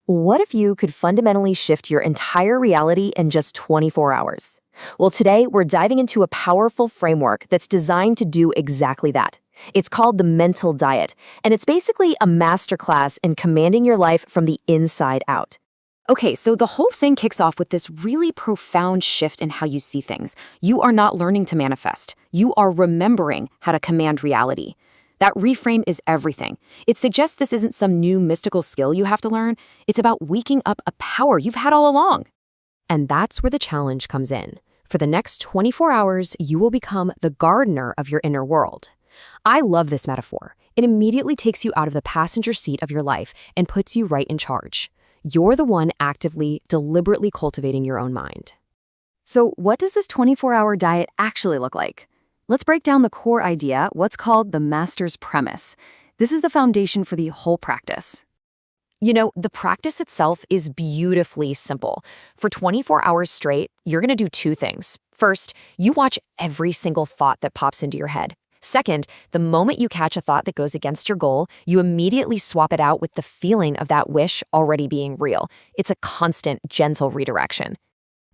What if you could fundamentally shift your entire reality in just 24 hours? Well, today we're diving into a powerful framework that's designed to do exactly that. It's called the mental diet, and it's basically a masterclass in commanding your life from the inside out. Okay, so the whole thing kicks off with this really profound shift in how you see things. You are not learning to manifest. You are remembering how to command reality. That reframe is everything. It suggests this isn't some new mystical skill you have to learn. It's about waking up a power you've had all along. And that's where the challenge comes in. For the next 24 hours, you will become the gardener of your inner world. I love this metaphor. It immediately takes you out of the passenger seat of your life and puts you right in charge. You're the one actively, deliberately cultivating your own mind. So what does this 24-hour diet actually look like? Let's break down the core idea, what's called the master's premise. This is the foundation for the whole practice. The practice itself is beautifully simple. For 24 hours straight, you're going to do two things. First, you watch every single thought that pops into your head. Second, the moment you catch a thought that goes against your goal, you immediately swap it out with the feeling of that wish already being real. It's a constant, gentle redirection.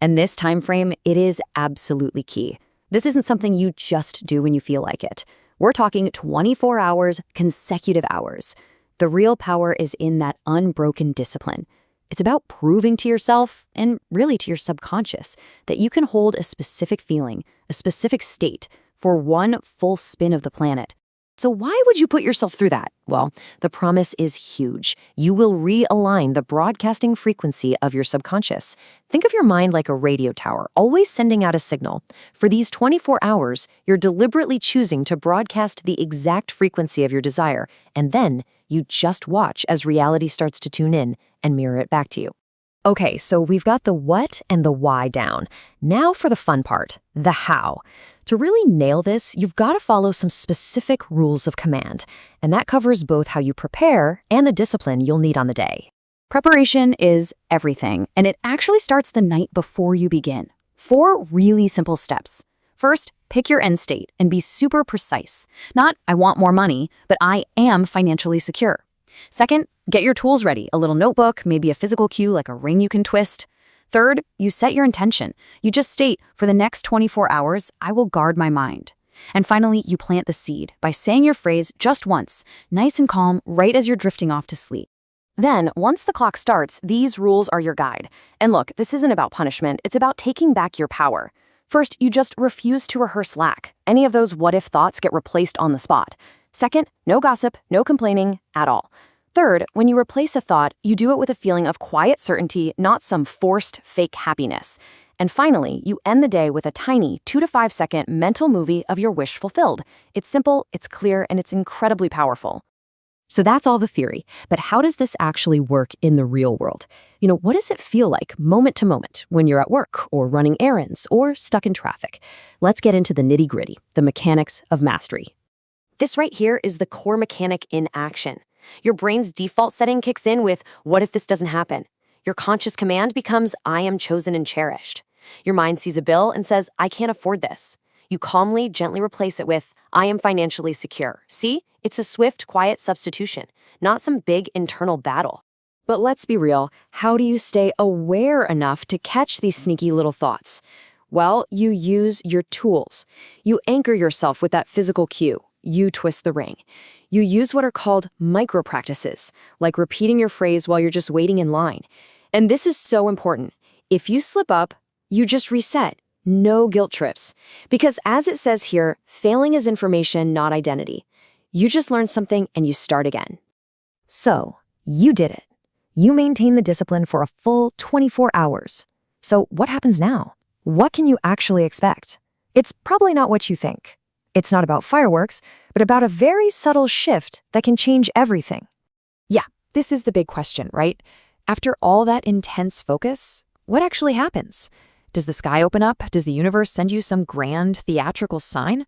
And this time frame, it is absolutely key. This isn't something you just do when you feel like it. We're talking 24 hours, consecutive hours. The real power is in that unbroken discipline. It's about proving to yourself, and really to your subconscious, that you can hold a specific feeling, a specific state, for one full spin of the planet. So why would you put yourself through that? Well, the promise is huge. You will realign the broadcasting frequency of your subconscious. Think of your mind like a radio tower, always sending out a signal. For these 24 hours, you're deliberately choosing to broadcast the exact frequency of your desire, and then you just watch as reality starts to tune in and mirror it back to you. Okay, so we've got the what and the why down. Now for the fun part, the how. To really nail this, you've got to follow some specific rules of command, and that covers both how you prepare and the discipline you'll need on the day. Preparation is everything, and it actually starts the night before you begin. 4 really simple steps. First, pick your end state and be super precise. Not, I want more money, but I am financially secure. Second, get your tools ready, a little notebook, maybe a physical cue like a ring you can twist. Third, you set your intention. You just state, for the next 24 hours, I will guard my mind. And finally, you plant the seed by saying your phrase just once, nice and calm, right as you're drifting off to sleep. Then, once the clock starts, these rules are your guide. And look, this isn't about punishment, it's about taking back your power. First, you just refuse to rehearse lack. Any of those what-if thoughts get replaced on the spot. Second, no gossip, no complaining at all. Third, when you replace a thought, you do it with a feeling of quiet certainty, not some forced, fake happiness. And finally, you end the day with a tiny 2 to 5 second mental movie of your wish fulfilled. It's simple, it's clear, and it's incredibly powerful. So that's all the theory, but how does this actually work in the real world? What does it feel like moment to moment when you're at work or running errands or stuck in traffic? Let's get into the nitty-gritty, the mechanics of mastery. This right here is the core mechanic in action. Your brain's default setting kicks in with, what if this doesn't happen? Your conscious command becomes, I am chosen and cherished. Your mind sees a bill and says, I can't afford this. You calmly, gently replace it with, I am financially secure. See? It's a swift, quiet substitution, not some big internal battle. But let's be real, how do you stay aware enough to catch these sneaky little thoughts? Well, you use your tools. You anchor yourself with that physical cue. You twist the ring. You use what are called micro-practices, like repeating your phrase while you're just waiting in line. And this is so important. If you slip up, you just reset. No guilt trips. Because as it says here, failing is information, not identity. You just learn something and you start again. So, you did it. You maintain the discipline for a full 24 hours. So what happens now? What can you actually expect? It's probably not what you think. It's not about fireworks, but about a very subtle shift that can change everything. Yeah, this is the big question, right? After all that intense focus, what actually happens? Does the sky open up? Does the universe send you some grand theatrical sign?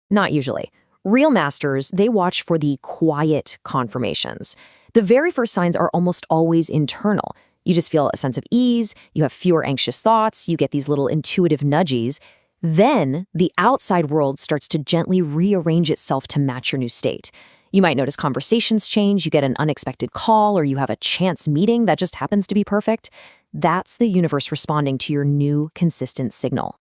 Not usually. Real masters, they watch for the quiet confirmations. The very first signs are almost always internal. You just feel a sense of ease, you have fewer anxious thoughts, you get these little intuitive nudges. Then, the outside world starts to gently rearrange itself to match your new state. You might notice conversations change, you get an unexpected call, or you have a chance meeting that just happens to be perfect. That's the universe responding to your new consistent signal.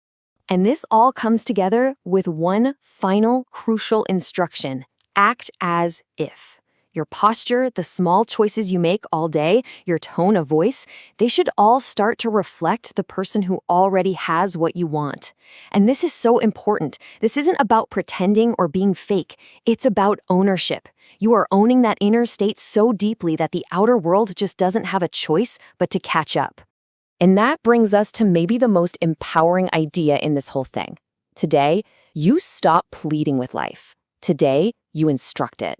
And this all comes together with one final crucial instruction: act as if. Your posture, the small choices you make all day, your tone of voice, they should all start to reflect the person who already has what you want. And this is so important. This isn't about pretending or being fake. It's about ownership. You are owning that inner state so deeply that the outer world just doesn't have a choice but to catch up. And that brings us to maybe the most empowering idea in this whole thing. Today, you stop pleading with life. Today, you instruct it.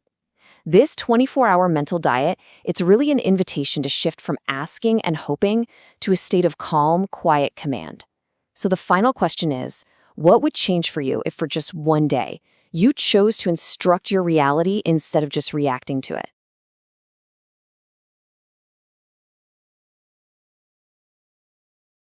This 24-hour mental diet, it's really an invitation to shift from asking and hoping to a state of calm, quiet command. So the final question is, what would change for you if for just one day you chose to instruct your reality instead of just reacting to it?